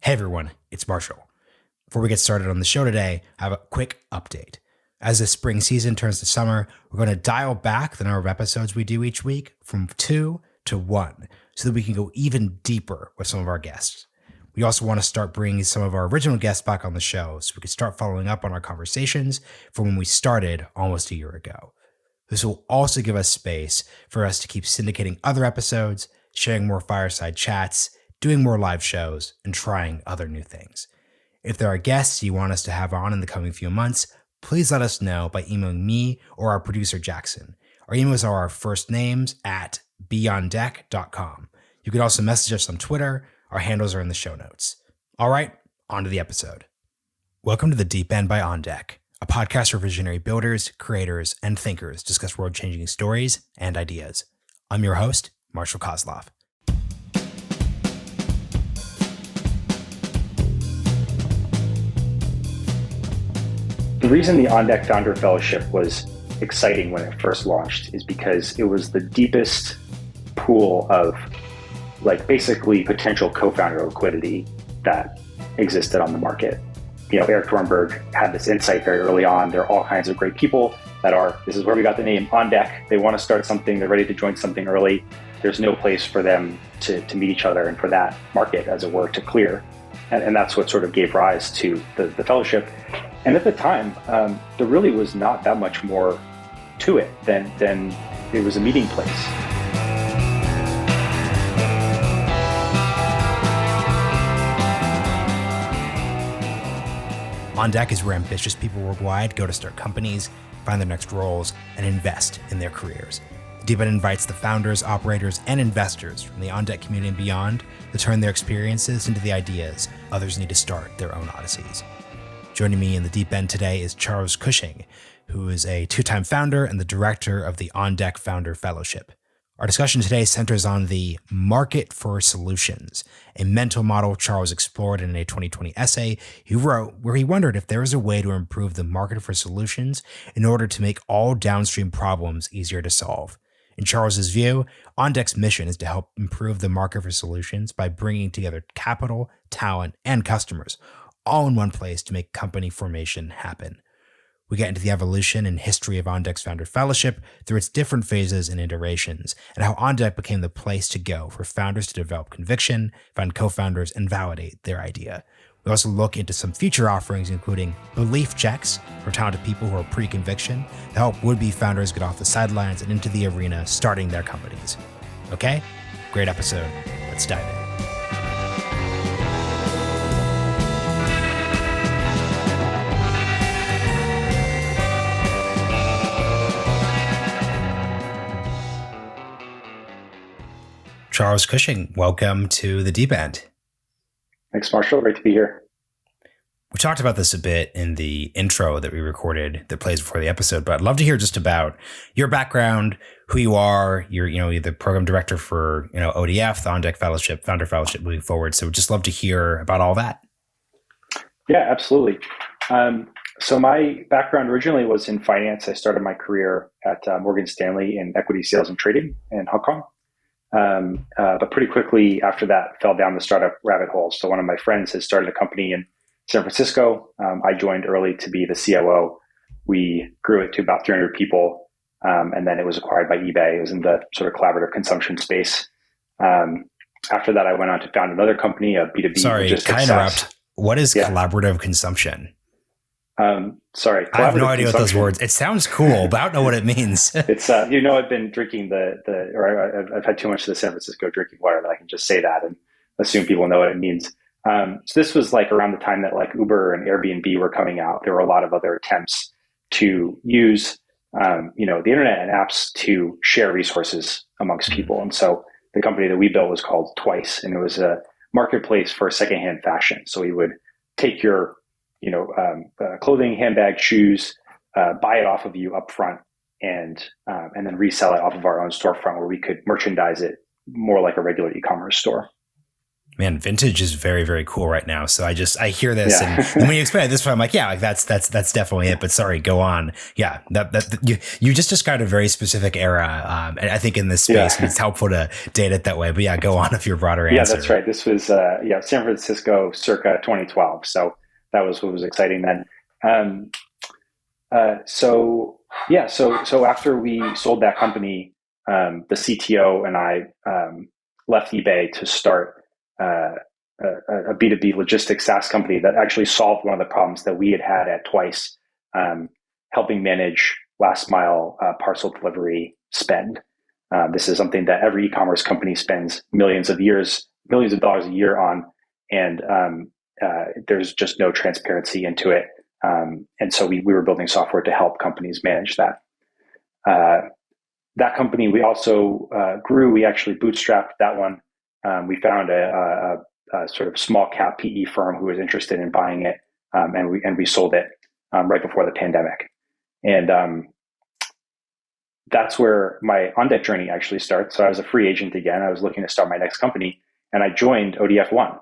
Hey everyone, it's Marshall. Before we get started on the show today, I have a quick update. As the spring season turns to summer, we're going to dial back the number of episodes we do each week from 2 to 1 so that we can go even deeper with some of our guests. We also want to start bringing some of our original guests back on the show so we can start following up on our conversations from when we started almost a year ago. This will also give us space for us to keep syndicating other episodes, sharing more fireside chats, doing more live shows, and trying other new things. If there are guests you want us to have on in the coming few months, please let us know by emailing me or our producer Jackson. Our emails are our first names at beyonddeck.com. You can also message us on Twitter. Our handles are in the show notes. All right, on to the episode. Welcome to The Deep End by On Deck, a podcast where visionary builders, creators, and thinkers discuss world-changing stories and ideas. I'm your host, Marshall Kozlov. The reason the On Deck Founder Fellowship was exciting when it first launched is because it was the deepest pool of basically potential co-founder liquidity that existed on the market. Eric Thornburg had this insight very early on. There are all kinds of great people this is where we got the name On Deck. They want to start something. They're ready to join something early. There's no place for them to meet each other and for that market, as it were, to clear. And that's what sort of gave rise to the fellowship. And at the time, there really was not that much more to it than it was a meeting place. On Deck is where ambitious people worldwide go to start companies, find their next roles, and invest in their careers. Deep End invites the founders, operators, and investors from the On Deck community and beyond to turn their experiences into the ideas others need to start their own odysseys. Joining me in the Deep End today is Charles Cushing, who is a two-time founder and the director of the On Deck Founder Fellowship. Our discussion today centers on the market for solutions, a mental model Charles explored in a 2020 essay he wrote where he wondered if there was a way to improve the market for solutions in order to make all downstream problems easier to solve. In Charles's view, On Deck's mission is to help improve the market for solutions by bringing together capital, talent, and customers, all in one place to make company formation happen. We get into the evolution and history of On Deck's Founder Fellowship through its different phases and iterations, and how On Deck became the place to go for founders to develop conviction, find co-founders, and validate their idea. We also look into some future offerings, including belief checks for talented people who are pre-conviction to help would-be founders get off the sidelines and into the arena starting their companies. Okay? Great episode. Let's dive in. Charles Cushing, welcome to the Deep End. Thanks, Marshall. Great to be here. We talked about this a bit in the intro that we recorded that plays before the episode, but I'd love to hear just about your background, who you are. You're the program director for ODF, the On Deck Fellowship, Founder Fellowship moving forward. So just love to hear about all that. Yeah, absolutely. So my background originally was in finance. I started my career at Morgan Stanley in equity sales and trading in Hong Kong. But pretty quickly after that, fell down the startup rabbit hole. So one of my friends has started a company in San Francisco. I joined early to be the COO. We grew it to about 300 people, and then it was acquired by eBay. It was in the sort of collaborative consumption space. After that, I went on to found another company, a B2B. Sorry, can I interrupt? What is collaborative consumption? Sorry. I have no idea what those words. It sounds cool, but I don't know what it means. It's I've been drinking I've had too much of the San Francisco drinking water that I can just say that and assume people know what it means. So this was around the time that Uber and Airbnb were coming out. There were a lot of other attempts to use the internet and apps to share resources amongst people. And so the company that we built was called Twice, and it was a marketplace for secondhand fashion. So we would take your clothing, handbag, shoes, buy it off of you up front and then resell it off of our own storefront where we could merchandise it more like a regular e-commerce store. Man, vintage is very, very cool right now. So I hear this, and Yeah. when you explain it this way, I'm like, yeah, like that's definitely it. But sorry, go on. Yeah, you just described a very specific era, and I think in this space, Yeah. and it's helpful to date it that way. But yeah, go on with your broader Yeah, that's answer. right. This was San Francisco circa 2012. So that was what was exciting then. Um, so after we sold that company, the CTO and I left eBay to start a B2B logistics SaaS company that actually solved one of the problems that we had had at Twice, um, helping manage last mile parcel delivery spend. This is something that every e-commerce company spends millions of dollars a year on, and there's just no transparency into it. And so we were building software to help companies manage that. Uh, that company we also grew. We actually bootstrapped that one. We found a sort of small cap PE firm who was interested in buying it, and we sold it right before the pandemic. And that's where my on deck journey actually starts. So I was a free agent again. I was looking to start my next company, and I joined ODF One.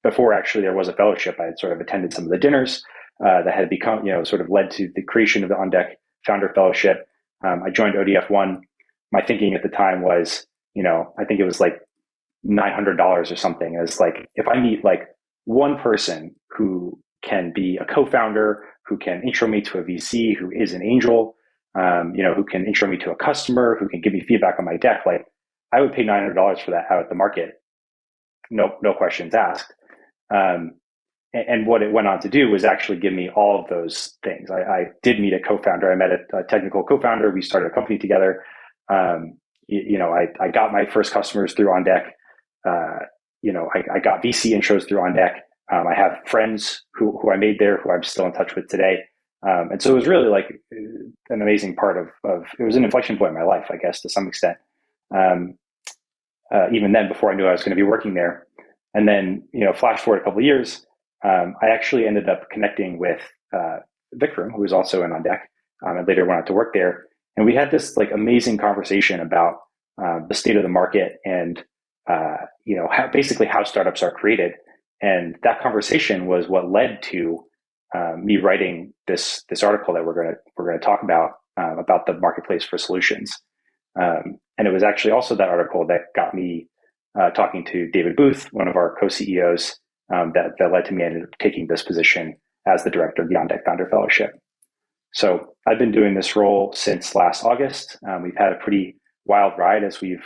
Before actually there was a fellowship, I had sort of attended some of the dinners that had become, sort of led to the creation of the On Deck Founder Fellowship. I joined ODF One. My thinking at the time was, I think it was like $900 or something. It was like, if I meet like one person who can be a co-founder, who can intro me to a VC, who is an angel, who can intro me to a customer, who can give me feedback on my deck, like I would pay $900 for that out at the market. No questions asked. And what it went on to do was actually give me all of those things. I did meet a co-founder. I met a technical co-founder. We started a company together. I got my first customers through On Deck. I got VC intros through On Deck. I have friends who I made there who I'm still in touch with today. And so it was really like an amazing part of it was an inflection point in my life, I guess, to some extent. Even then, before I knew I was going to be working there. And then, flash forward a couple of years, I actually ended up connecting with Vikram, who was also in On Deck, and later went out to work there. And we had this like amazing conversation about the state of the market and basically how startups are created. And that conversation was what led to me writing this article that we're going to talk about the marketplace for solutions. And it was actually also that article that got me talking to David Booth, one of our co-CEOs, that led to me taking this position as the director of the On Deck Founder Fellowship. So I've been doing this role since last August. We've had a pretty wild ride as we've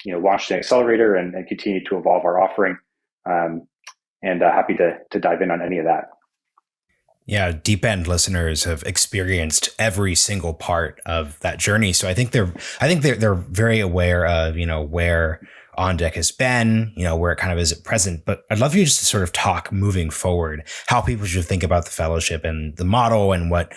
launched an accelerator and continued to evolve our offering. And happy to dive in on any of that. Yeah, deep end listeners have experienced every single part of that journey. So I think they're very aware of, where On Deck has been, where it kind of is at present. But I'd love you just to sort of talk moving forward, how people should think about the fellowship and the model and what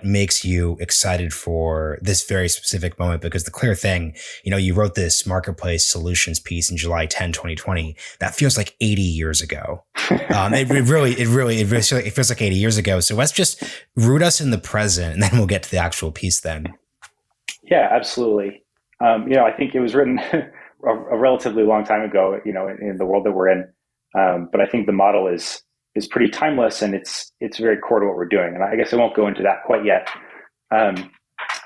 makes you excited for this very specific moment. Because the clear thing, you wrote this marketplace solutions piece in July 10, 2020. That feels like 80 years ago. It feels like 80 years ago. So let's just root us in the present and then we'll get to the actual piece then. Yeah, absolutely. I think it was written a relatively long time ago, in the world that we're in. But I think the model is pretty timeless and it's very core to what we're doing. And I guess I won't go into that quite yet.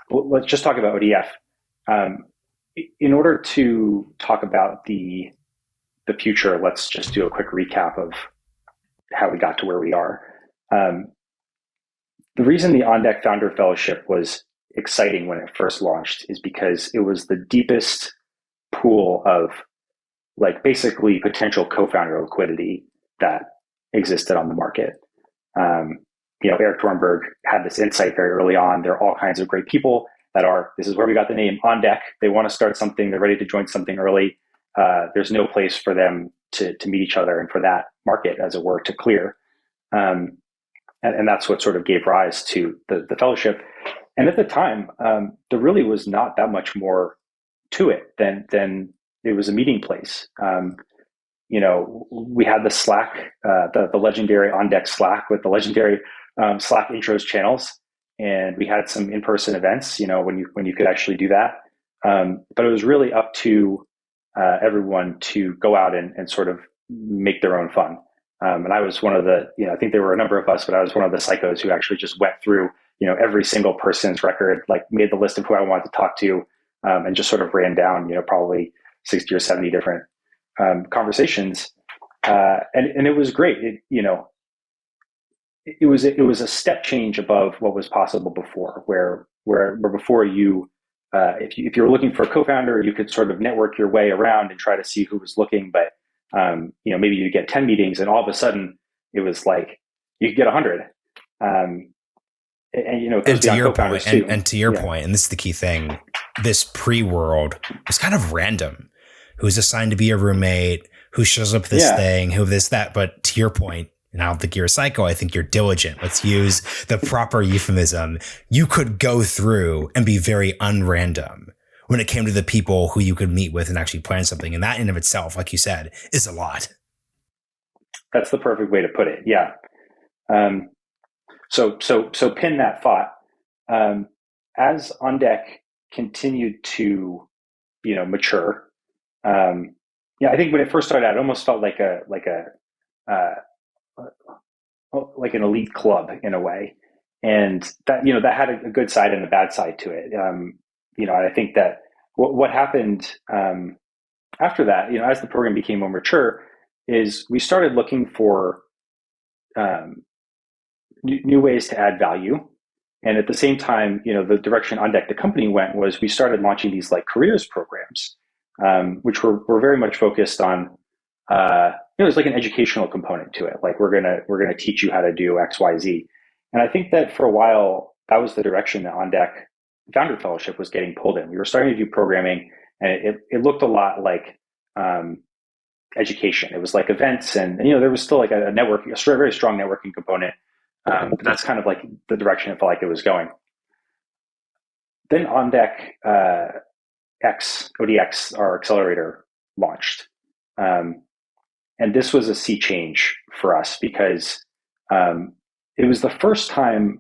Let's just talk about ODF. In order to talk about the future, let's just do a quick recap of how we got to where we are. The reason the On Deck Founder Fellowship was exciting when it first launched is because it was the deepest pool of like basically potential co-founder liquidity that existed on the market. Eric Dornberg had this insight very early on. There are all kinds of great people this is where we got the name On Deck. They want to start something. They're ready to join something early. There's no place for them to meet each other and for that market, as it were, to clear. And that's what sort of gave rise to the fellowship. And at the time, there really was not that much more to it than it was a meeting place. We had the Slack, the legendary On Deck Slack with the legendary Slack intros channels, and we had some in-person events. When you could actually do that. But it was really up to everyone to go out and sort of make their own fun. And I was one of the, I think there were a number of us, but I was one of the psychos who actually just went through, every single person's record, like made the list of who I wanted to talk to, and just sort of ran down, probably 60 or 70 different conversations. And it was great. It was a step change above what was possible before, where before you, if you were looking for a co-founder, you could sort of network your way around and try to see who was looking, but maybe you get 10 meetings and all of a sudden it was like you could get 100. And to your point, and to your point, and this is the key thing, this pre-world was kind of random. Who's assigned to be a roommate, who shows up this thing, who this, that. But to your point, and I don't think you're a psycho, I think you're diligent. Let's use the proper euphemism. You could go through and be very unrandom when it came to the people who you could meet with and actually plan something. And that in of itself, like you said, is a lot. That's the perfect way to put it. Yeah. So pin that thought. As On Deck continued to, mature, I think when it first started out, it almost felt like like an elite club in a way, and that that had a good side and a bad side to it. And I think that what happened after that, as the program became more mature, is we started looking for new ways to add value. And at the same time, the direction On Deck, the company, went was we started launching these like careers programs, which were very much focused on, there's like an educational component to it. Like we're gonna teach you how to do X, Y, Z. And I think that for a while, that was the direction that On Deck Founder Fellowship was getting pulled in. We were starting to do programming, and it looked a lot like education. It was like events, and there was still like a very strong networking component. But that's kind of like the direction it felt like it was going. Then On Deck ODX, our accelerator, launched. And this was a sea change for us because it was the first time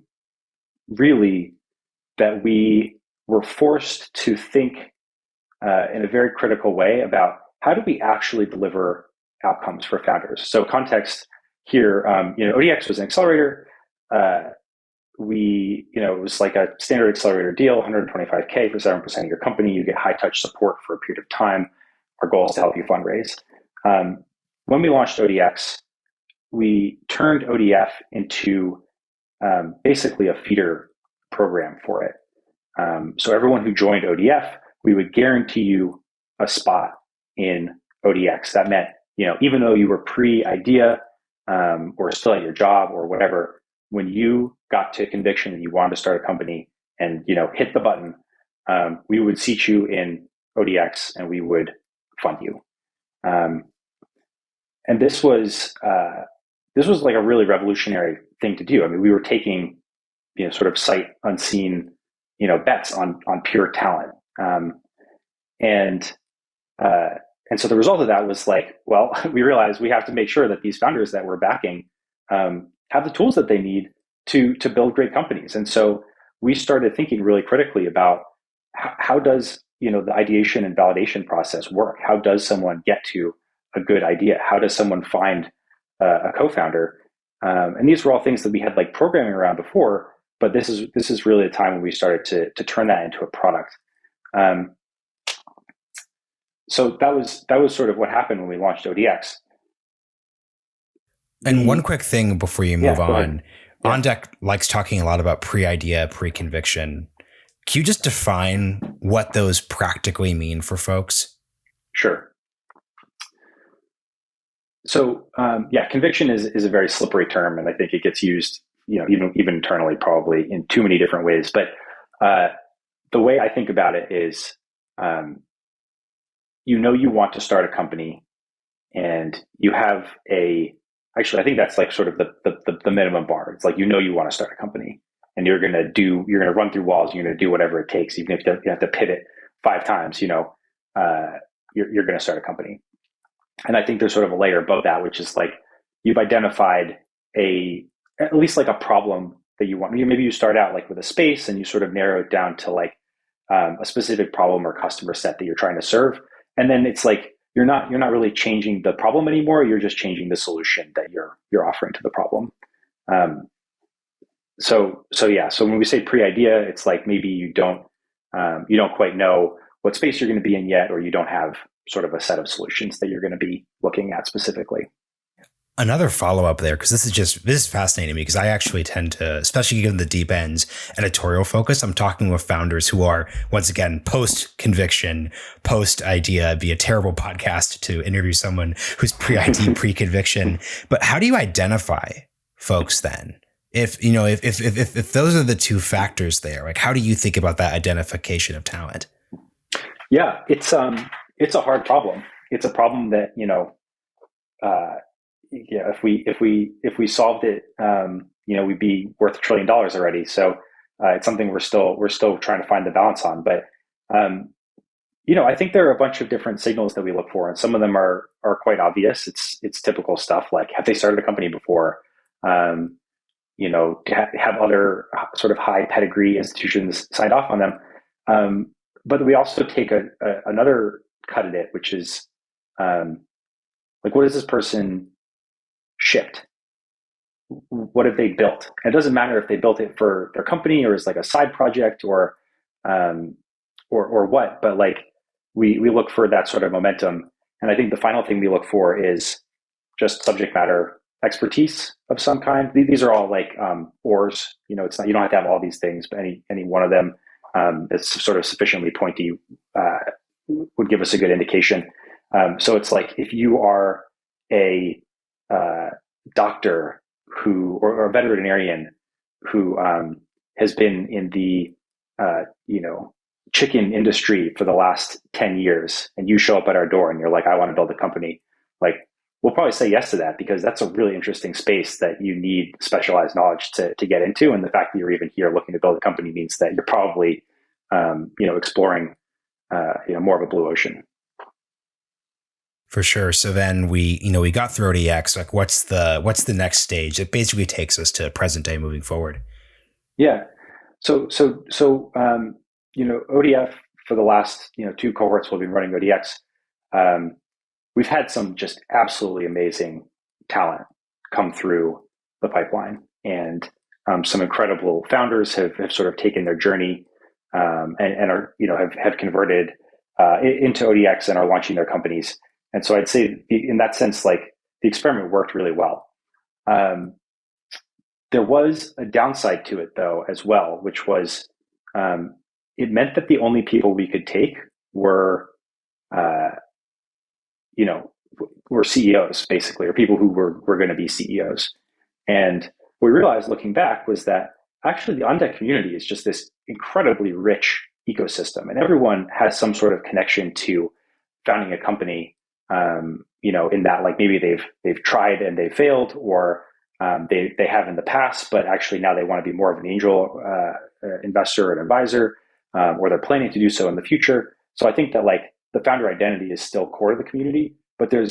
really that we were forced to think in a very critical way about how do we actually deliver outcomes for founders. So context here, ODX was an accelerator. It was like a standard accelerator deal, 125K for 7% of your company. You get high touch support for a period of time. Our goal is to help you fundraise. When we launched ODX, we turned ODF into basically a feeder program for it. So everyone who joined ODF, we would guarantee you a spot in ODX. That meant, even though you were pre-idea or still at your job or whatever, when you got to conviction that you wanted to start a company and, hit the button, we would seat you in ODX and we would fund you. And this was like a really revolutionary thing to do. I mean, we were taking, sort of sight unseen, bets on pure talent. And so the result of that was like, well, we realized we have to make sure that these founders that we're backing have the tools that they need to build great companies. And so we started thinking really critically about how does, the ideation and validation process work? How does someone get to a good idea? How does someone find a co-founder? And these were all things that we had like programming around before, but this is really the time when we started to turn that into a product. So that was sort of what happened when we launched ODX. And one quick thing before you move on. Yeah. On Deck likes talking a lot about pre-idea, pre-conviction. Can you just define what those practically mean for folks? Sure. So, conviction is a very slippery term, and I think it gets used, even internally, probably in too many different ways. But the way I think about it is, you want to start a company, and you have actually, I think that's like sort of the minimum bar. It's like, you want to start a company, and you're going to run through walls. You're going to do whatever it takes, even if you have to pivot 5 times. You're going to start a company. And I think there's sort of a layer above that, which is like you've identified at least like a problem that you want. Maybe you start out like with a space, and you sort of narrow it down to like a specific problem or customer set that you're trying to serve. and then it's like you're not really changing the problem anymore. You're just changing the solution that you're offering to the problem. Um, so yeah. So when we say pre-idea, it's like maybe you don't quite know what space you're going to be in yet, or you don't have sort of a set of solutions that you're going to be looking at specifically. Another follow up there, because this is fascinating to me because I actually tend to, especially given the deep ends editorial focus, I'm talking with founders who are, once again, post conviction, post idea. It'd be a terrible podcast to interview someone who's pre ID, pre conviction. But how do you identify folks then? If those are the two factors there, like how do you think about that identification of talent? Yeah, it's a hard problem. It's a problem that uh, yeah, if we solved it, we'd be worth $1 trillion already. So it's something we're still trying to find the balance on. But um, I think there are a bunch of different signals that we look for, and some of them are quite obvious. It's typical stuff like have they started a company before? Um, have other sort of high pedigree institutions signed off on them. Um, but we also take another cut at it, which is um, like, what has this person shipped? What have they built? And it doesn't matter if they built it for their company or as like a side project um, or what, but like we look for that sort of momentum. And I think the final thing we look for is just subject matter expertise of some kind. These are all like ors. It's not, you don't have to have all these things, but any one of them that's sort of sufficiently pointy uh, would give us a good indication. So it's like if you are a uh, doctor or a veterinarian who has been in the chicken industry for the last 10 years, and you show up at our door and you're like, I want to build a company, like we'll probably say yes to that because that's a really interesting space that you need specialized knowledge to get into. And the fact that you're even here looking to build a company means that you're probably exploring more of a blue ocean. For sure. So then we got through ODX. Like, what's the next stage? It basically takes us to present day moving forward. Yeah. So ODF for the last two cohorts we've been running ODX. We've had some just absolutely amazing talent come through the pipeline, and some incredible founders have sort of taken their journey and are have converted into ODX and are launching their companies. And so I'd say in that sense, like the experiment worked really well. There was a downside to it though as well, which was it meant that the only people we could take were uh, were CEOs basically, or people who were going to be CEOs. And what we realized looking back was that actually the on-deck community is just this incredibly rich ecosystem, and everyone has some sort of connection to founding a company. In that, like maybe they've tried and they failed, or they have in the past, but actually now they want to be more of an angel investor and advisor, or they're planning to do so in the future. So I think that like the founder identity is still core to the community, but there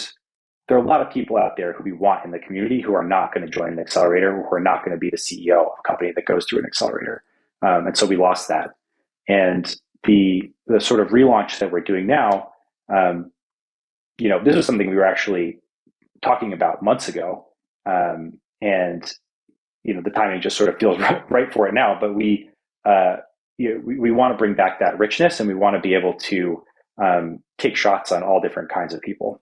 are a lot of people out there who we want in the community who are not going to join an accelerator, who are not going to be the CEO of a company that goes through an accelerator. And so we lost that. And the sort of relaunch that we're doing now, this was something we were actually talking about months ago. And the timing just sort of feels right for it now, but we want to bring back that richness, and we want to be able to take shots on all different kinds of people.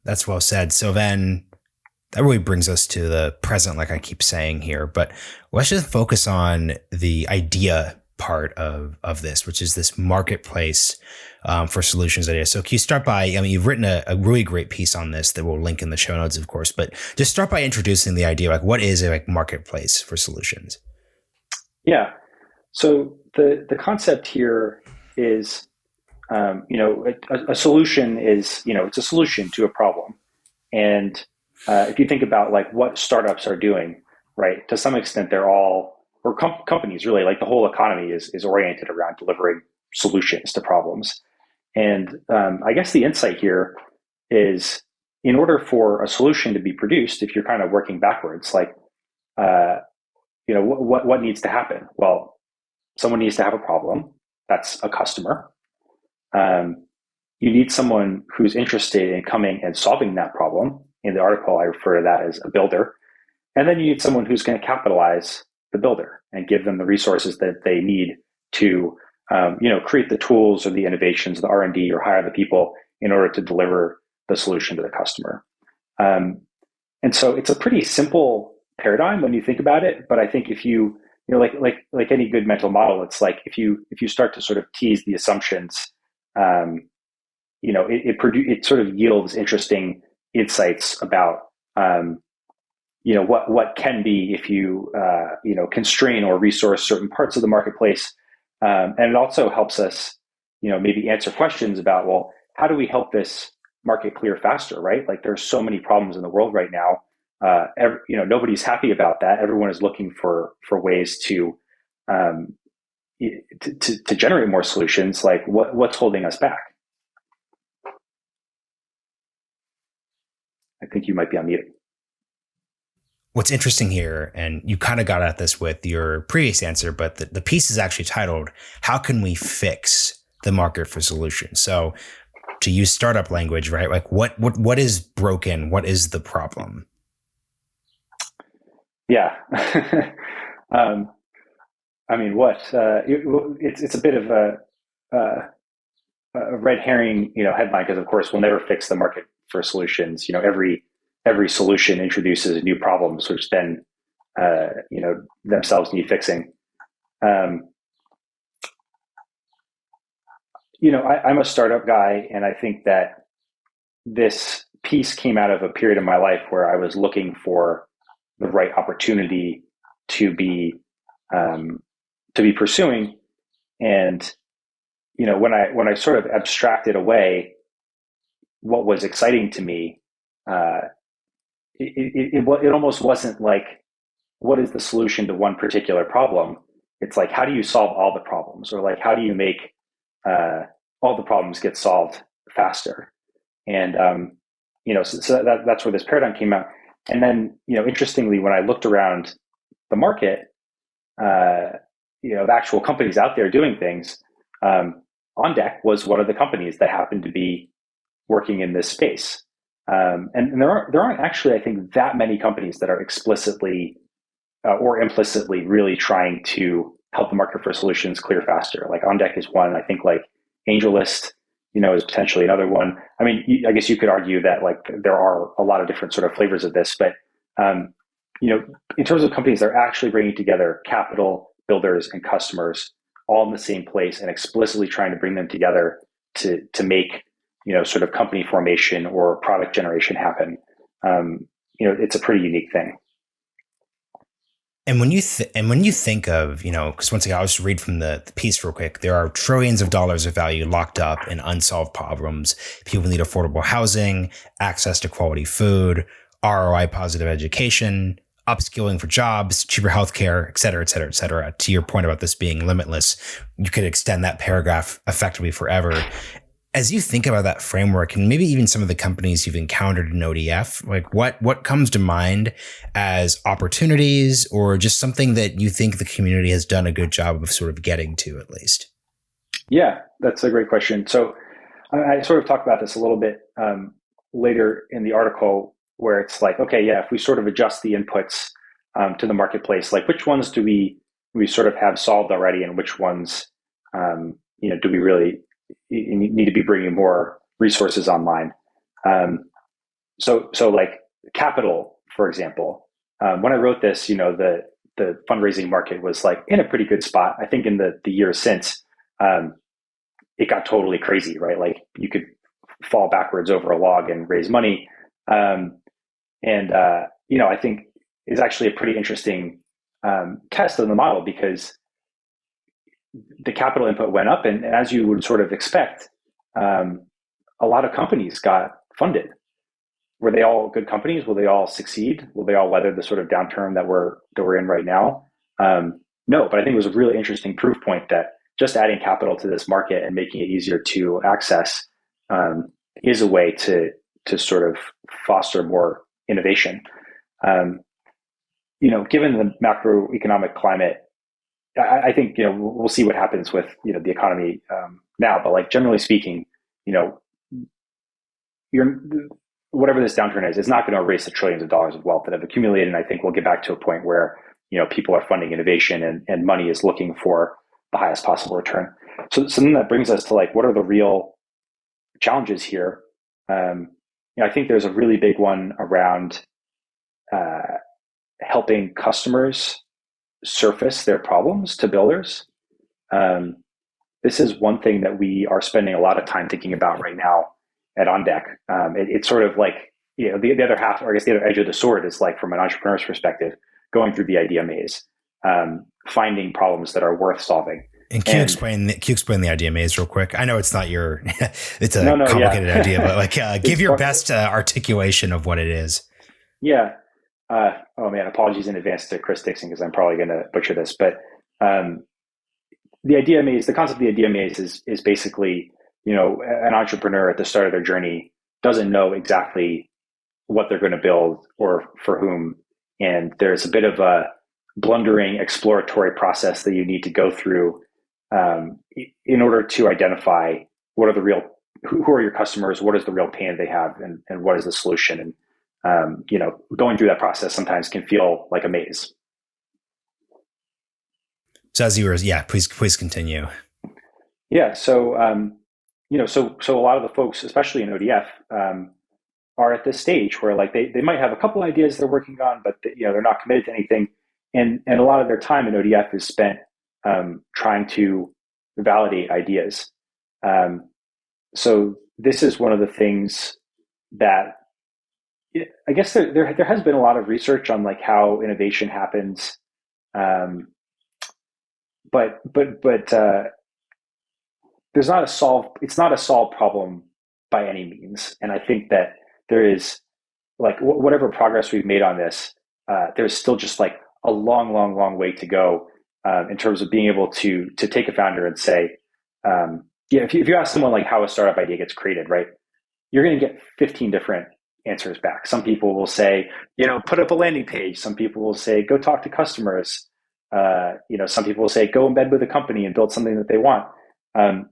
That's well said. So then that really brings us to the present, like I keep saying here, but let's just focus on the idea part of this, which is this marketplace for solutions ideas. So can you start by, you've written a really great piece on this that we'll link in the show notes, of course, but just start by introducing the idea, like what is a marketplace for solutions? Yeah. So the concept here is, a solution is, it's a solution to a problem. And if you think about like what startups are doing, right, to some extent, they're all, or companies really, like the whole economy is oriented around delivering solutions to problems. And I guess the insight here is, in order for a solution to be produced, if you're kind of working backwards, like, what needs to happen? Well, someone needs to have a problem. That's a customer. you need someone who's interested in coming and solving that problem. In the article, I refer to that as a builder. And then you need someone who's going to capitalize the builder and give them the resources that they need to, create the tools or the innovations, the R&D, or hire the people in order to deliver the solution to the customer. And so it's a pretty simple paradigm when you think about it. But I think if like any good mental model, it's like if you start to sort of tease the assumptions, it sort of yields interesting insights about what can be if you constrain or resource certain parts of the marketplace, and it also helps us maybe answer questions about, well, how do we help this market clear faster, right? Like there's so many problems in the world right now. Nobody's happy about that. Everyone is looking for ways to generate more solutions. Like what's holding us back? I think you might be on mute. What's interesting here, and you kind of got at this with your previous answer, but the piece is actually titled, "How Can We Fix the Market for Solutions?" So to use startup language, right? Like what is broken? What is the problem? Yeah. It's a bit of a red herring, headline, because of course we'll never fix the market for solutions. Every solution introduces new problems, which then, themselves need fixing. I'm a startup guy, and I think that this piece came out of a period of my life where I was looking for the right opportunity to be pursuing. And, when I sort of abstracted away what was exciting to me, it almost wasn't like, what is the solution to one particular problem? It's like, how do you solve all the problems? Or like, how do you make all the problems get solved faster? And, so that's where this paradigm came out. And then, interestingly, when I looked around the market, the actual companies out there doing things, OnDeck was one of the companies that happened to be working in this space. And there aren't actually, I think, that many companies that are explicitly or implicitly really trying to help the market for solutions clear faster. Like OnDeck is one. I think like AngelList, is potentially another one. I mean, I guess you could argue that like there are a lot of different sort of flavors of this, but in terms of companies, they're actually bringing together capital, builders, and customers all in the same place and explicitly trying to bring them together to make sort of company formation or product generation happen. It's a pretty unique thing. And when you think of, because once again, I'll just read from the piece real quick. There are trillions of dollars of value locked up in unsolved problems. People need affordable housing, access to quality food, ROI positive education, upskilling for jobs, cheaper healthcare, et cetera, et cetera, et cetera. To your point about this being limitless, you could extend that paragraph effectively forever. As you think about that framework and maybe even some of the companies you've encountered in ODF, like what comes to mind as opportunities or just something that you think the community has done a good job of sort of getting to at least? Yeah, that's a great question. So I sort of talked about this a little bit later in the article, where it's like, okay, yeah, if we sort of adjust the inputs to the marketplace, like which ones do we sort of have solved already, and which ones do we really need to be bringing more resources online? So like capital, for example, when I wrote this, the fundraising market was like in a pretty good spot. I think in the years since, it got totally crazy, right? Like you could fall backwards over a log and raise money. I think is actually a pretty interesting test of the model, because the capital input went up, and as you would sort of expect, a lot of companies got funded. Were they all good companies? Will they all succeed? Will they all weather the sort of downturn that we're in right now? No, but I think it was a really interesting proof point that just adding capital to this market and making it easier to access is a way to sort of foster more innovation. Given the macroeconomic climate, I think we'll see what happens with the economy now. But like generally speaking, you're whatever this downturn is, it's not going to erase the trillions of dollars of wealth that have accumulated. And I think we'll get back to a point where, people are funding innovation and money is looking for the highest possible return. So then that brings us to like, what are the real challenges here? I think there's a really big one around helping customers surface their problems to builders. This is one thing that we are spending a lot of time thinking about right now at OnDeck. It's sort of like, the other half, or I guess the other edge of the sword is like, from an entrepreneur's perspective, going through the idea maze, finding problems that are worth solving. And can you explain the idea maze real quick? I know it's not your, it's a complicated idea, but like, give your best articulation of what it is. Yeah. Oh man, apologies in advance to Chris Dixon, because I'm probably going to butcher this, but the idea maze, the concept of the idea maze is basically, an entrepreneur at the start of their journey doesn't know exactly what they're going to build or for whom. And there's a bit of a blundering exploratory process that you need to go through in order to identify who are your customers, what is the real pain they have, and what is the solution. And, going through that process sometimes can feel like a maze. So as you were, please continue. Yeah. So, so a lot of the folks, especially in ODF, are at this stage where like they might have a couple ideas they're working on, but they're not committed to anything. And a lot of their time in ODF is spent trying to validate ideas. So this is one of the things that I guess there has been a lot of research on like how innovation happens. But it's not a solved problem by any means. And I think that there is like whatever progress we've made on this, there's still just like a long way to go in terms of being able to take a founder and say, if you ask someone like how a startup idea gets created, right, you're going to get 15 different answers back. Some people will say, put up a landing page. Some people will say, go talk to customers. Some people will say, go embed with a company and build something that they want. And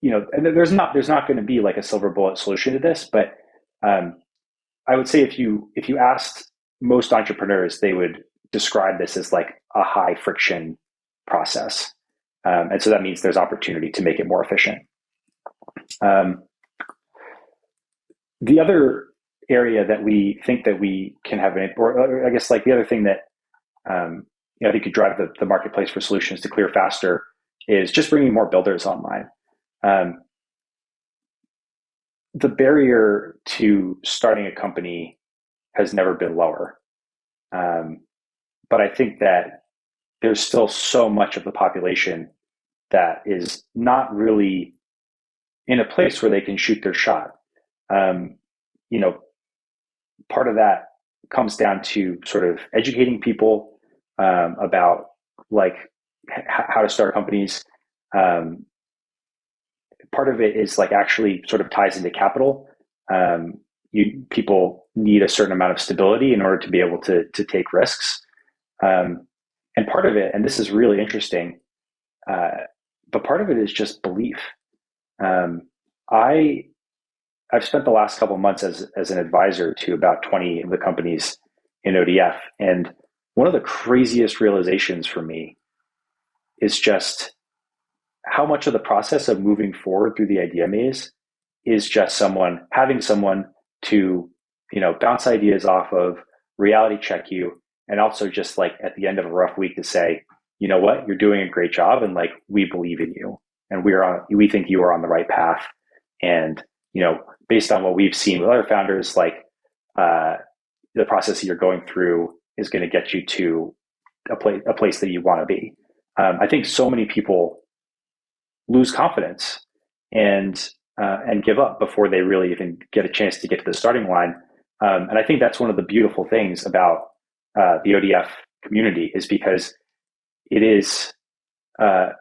there's not going to be like a silver bullet solution to this, but I would say if you asked most entrepreneurs, they would describe this as like a high friction process. And so that means there's opportunity to make it more efficient. The other area that we think that we can have or I guess like the other thing that I think could drive the marketplace for solutions to clear faster is just bringing more builders online. The barrier to starting a company has never been lower. But I think that there's still so much of the population that is not really in a place where they can shoot their shot. Part of that comes down to sort of educating people about like how to start companies. Part of it is like actually sort of ties into capital. People need a certain amount of stability in order to be able to take risks. And part of it, and this is really interesting, but part of it is just belief. I've spent the last couple of months as an advisor to about 20 of the companies in ODF. And one of the craziest realizations for me is just how much of the process of moving forward through the idea maze is just having someone to, bounce ideas off of, reality check you, and also just like at the end of a rough week to say, you know what, you're doing a great job, and like we believe in you, and we think you are on the right path. And based on what we've seen with other founders, like the process that you're going through is going to get you to a place that you want to be. I think so many people lose confidence and give up before they really even get a chance to get to the starting line. And I think that's one of the beautiful things about the ODF community, is because it's a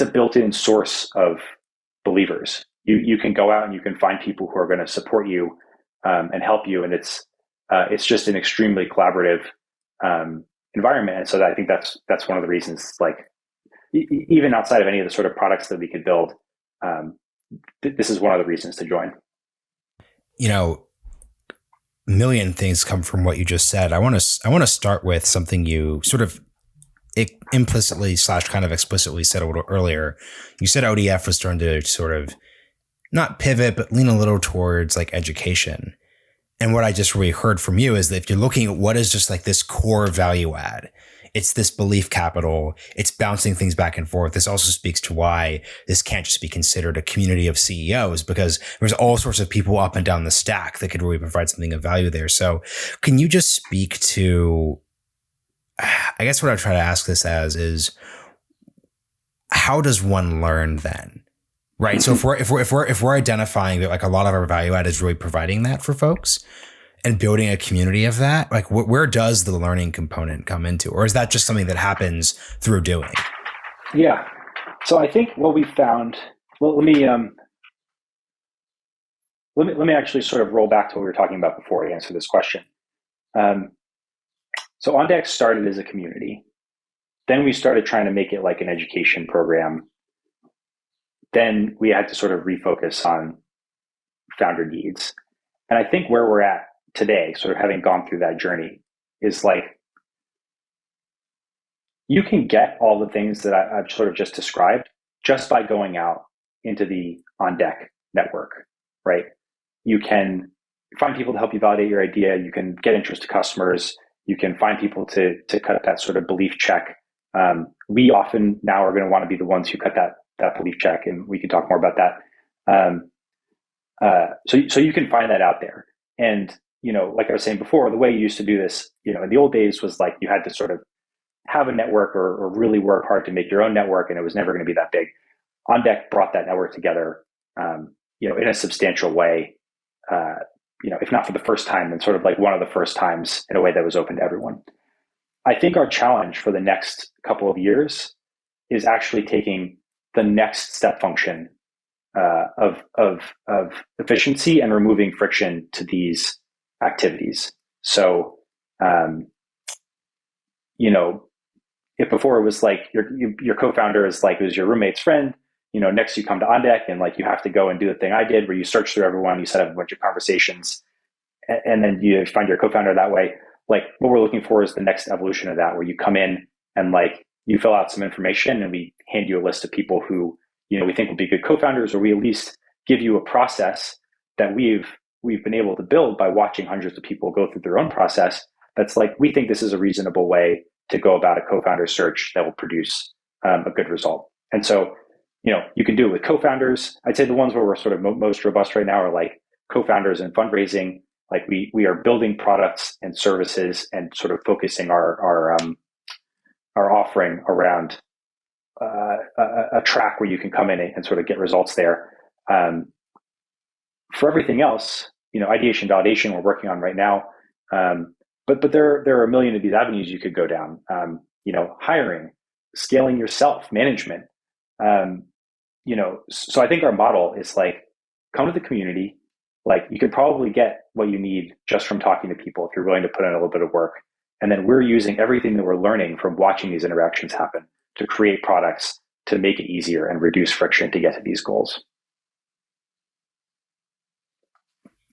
built-in source of believers. You can go out and you can find people who are going to support you and help you, and it's just an extremely collaborative environment. And so I think that's one of the reasons, like even outside of any of the sort of products that we could build, this is one of the reasons to join. you know, a million things come from what you just said. I want to start with something you sort of implicitly / kind of explicitly said a little earlier. You said ODF was starting to sort of not pivot, but lean a little towards like education. And what I just really heard from you is that if you're looking at what is just like this core value add, it's this belief capital, it's bouncing things back and forth. This also speaks to why this can't just be considered a community of CEOs, because there's all sorts of people up and down the stack that could really provide something of value there. So can you just speak to, I guess what I try to ask this as is, how does one learn then? Right. So if we're identifying that like a lot of our value add is really providing that for folks and building a community of that, like where does the learning component come into, or is that just something that happens through doing? Yeah. So I think what we found, well, let me actually sort of roll back to what we were talking about before I answer this question. So OnDeck started as a community. Then we started trying to make it like an education program. Then we had to sort of refocus on founder needs. And I think where we're at today, sort of having gone through that journey, is like, you can get all the things that I've sort of just described just by going out into the OnDeck network, right? You can find people to help you validate your idea. You can get interest to customers. You can find people to cut that sort of belief check. We often now are going to want to be the ones who cut that belief check, and we can talk more about that. So you can find that out there. And, like I was saying before, the way you used to do this, in the old days was like you had to sort of have a network or really work hard to make your own network, and it was never going to be that big. OnDeck brought that network together, in a substantial way, if not for the first time, then sort of like one of the first times in a way that was open to everyone. I think our challenge for the next couple of years is actually taking the next step function of efficiency and removing friction to these activities. So, if before it was like your co-founder is like, who's your roommate's friend, next you come to OnDeck and like you have to go and do the thing I did where you search through everyone, you set up a bunch of conversations, and then you find your co-founder that way. Like what we're looking for is the next evolution of that, where you come in and like you fill out some information and we hand you a list of people who, we think will be good co-founders, or we at least give you a process that we've been able to build by watching hundreds of people go through their own process. That's like, we think this is a reasonable way to go about a co-founder search that will produce a good result. And so, you can do it with co-founders. I'd say the ones where we're sort of most robust right now are like co-founders and fundraising. Like we are building products and services and sort of focusing our offering around a track where you can come in and sort of get results there. For everything else, ideation, validation, we're working on right now. But there are a million of these avenues you could go down. Hiring, scaling yourself, management. So I think our model is like, come to the community. Like you could probably get what you need just from talking to people if you're willing to put in a little bit of work. And then we're using everything that we're learning from watching these interactions happen to create products to make it easier and reduce friction to get to these goals.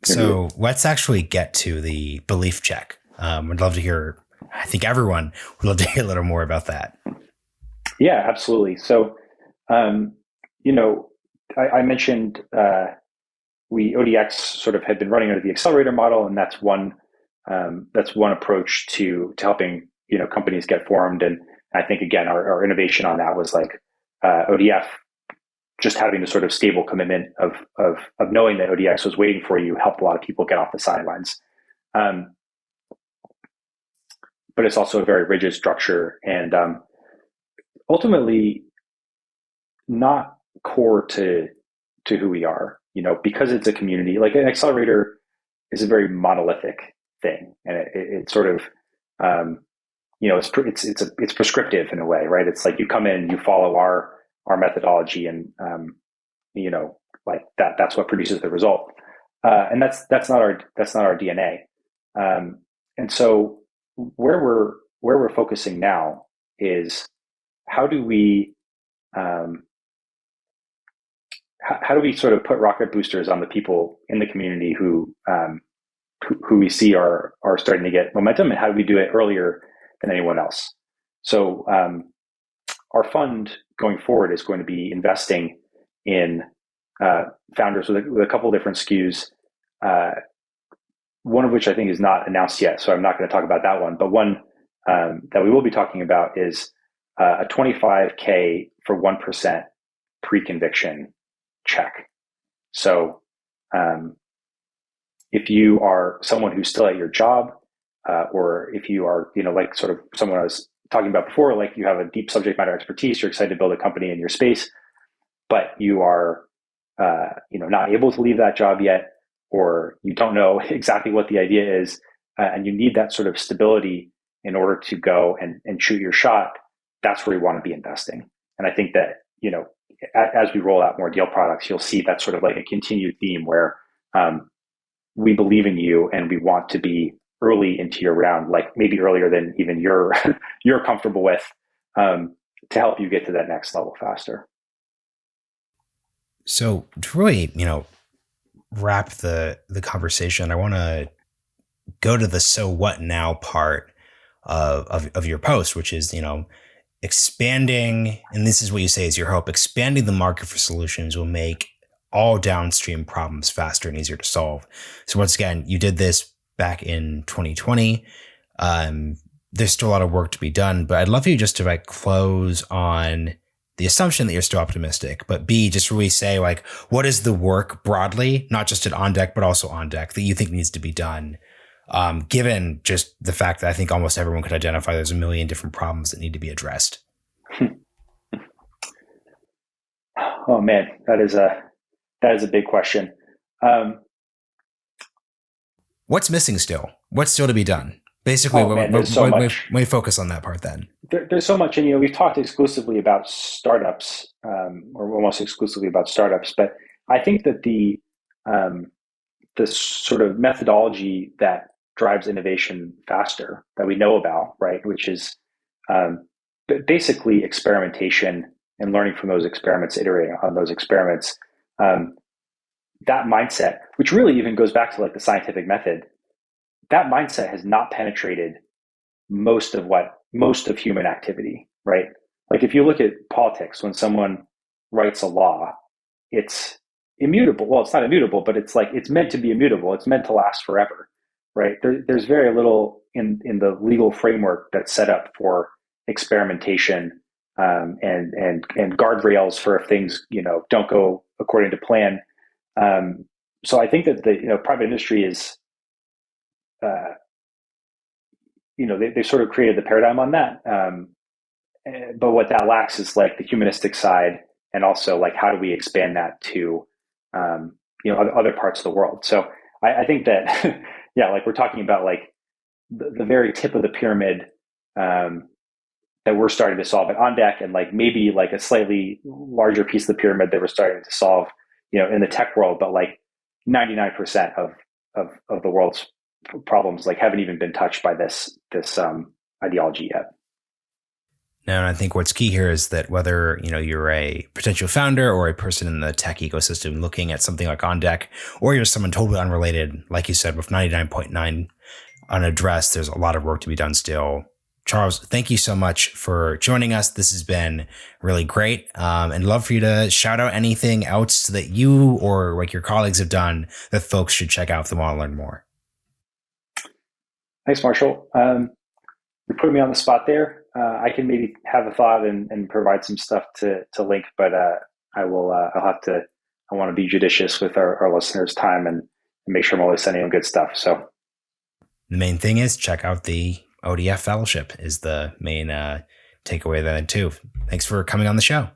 So let's actually get to the belief check. I'd love to hear, I think everyone would love to hear a little more about that. Yeah, absolutely. So, I mentioned ODX sort of had been running under the accelerator model, and that's one approach to helping companies get formed. And I think again, our innovation on that was like ODF just having the sort of stable commitment of knowing that ODX was waiting for you helped a lot of people get off the sidelines. But it's also a very rigid structure and ultimately not core to who we are, because it's a community. Like an accelerator is a very monolithic thing, and it sort of, it's prescriptive in a way, right? It's like you come in, you follow our methodology, and like that's what produces the result, and that's not our DNA. And so where we're focusing now is how do we how do we sort of put rocket boosters on the people in the community who we see are starting to get momentum, and how do we do it earlier than anyone else? So our fund going forward is going to be investing in founders with a couple of different SKUs, one of which I think is not announced yet, so I'm not going to talk about that one. But one that we will be talking about is a 25K for 1% pre-conviction check. So if you are someone who's still at your job, or if you are, like sort of someone I was talking about before, like you have a deep subject matter expertise, you're excited to build a company in your space, but you are, not able to leave that job yet, or you don't know exactly what the idea is, and you need that sort of stability in order to go and shoot your shot. That's where we want to be investing. And I think that, as we roll out more deal products, you'll see that sort of like a continued theme where we believe in you and we want to be early into your round, like maybe earlier than even you're comfortable with, to help you get to that next level faster. So to really, wrap the conversation, I want to go to the so what now part of your post, which is, expanding, and this is what you say is your hope, expanding the market for solutions will make all downstream problems faster and easier to solve. So once again, you did this back in 2020. There's still a lot of work to be done, but I'd love you just to close on the assumption that you're still optimistic, but B, just really say what is the work broadly, not just at On Deck, but also On Deck, that you think needs to be done, given just the fact that I think almost everyone could identify there's a million different problems that need to be addressed. Oh man, that is a big question. What's missing still? What's still to be done? Basically, when we focus on that part, then there's so much, and we've talked exclusively about startups, or almost exclusively about startups. But I think that the sort of methodology that drives innovation faster that we know about, right, which is basically experimentation and learning from those experiments, iterating on those experiments. That mindset, which really even goes back to the scientific method, that mindset has not penetrated most of human activity, right? Like if you look at politics, when someone writes a law, it's immutable. Well, it's not immutable, but it's meant to be immutable. It's meant to last forever, right? There's very little in the legal framework that's set up for experimentation, and guardrails for if things don't go according to plan. So I think that the private industry is, they sort of created the paradigm on that. But what that lacks is the humanistic side, and also how do we expand that to other parts of the world. So I think that we're talking about the very tip of the pyramid that we're starting to solve at On Deck, and maybe a slightly larger piece of the pyramid that we're starting to solve in the tech world, but 99% of the world's problems haven't even been touched by this ideology yet. No, and I think what's key here is that whether you're a potential founder or a person in the tech ecosystem looking at something like On Deck, or you're someone totally unrelated, like you said, with 99.9 unaddressed, there's a lot of work to be done still. Charles, thank you so much for joining us. This has been really great, and love for you to shout out anything else that you or your colleagues have done that folks should check out if they want to learn more. Thanks, Marshall. You put me on the spot there. I can maybe have a thought and provide some stuff to link, but I will. I want to be judicious with our listeners' time and make sure I'm always sending them good stuff. So the main thing is check out the ODF Fellowship is the main takeaway then too. Thanks for coming on the show.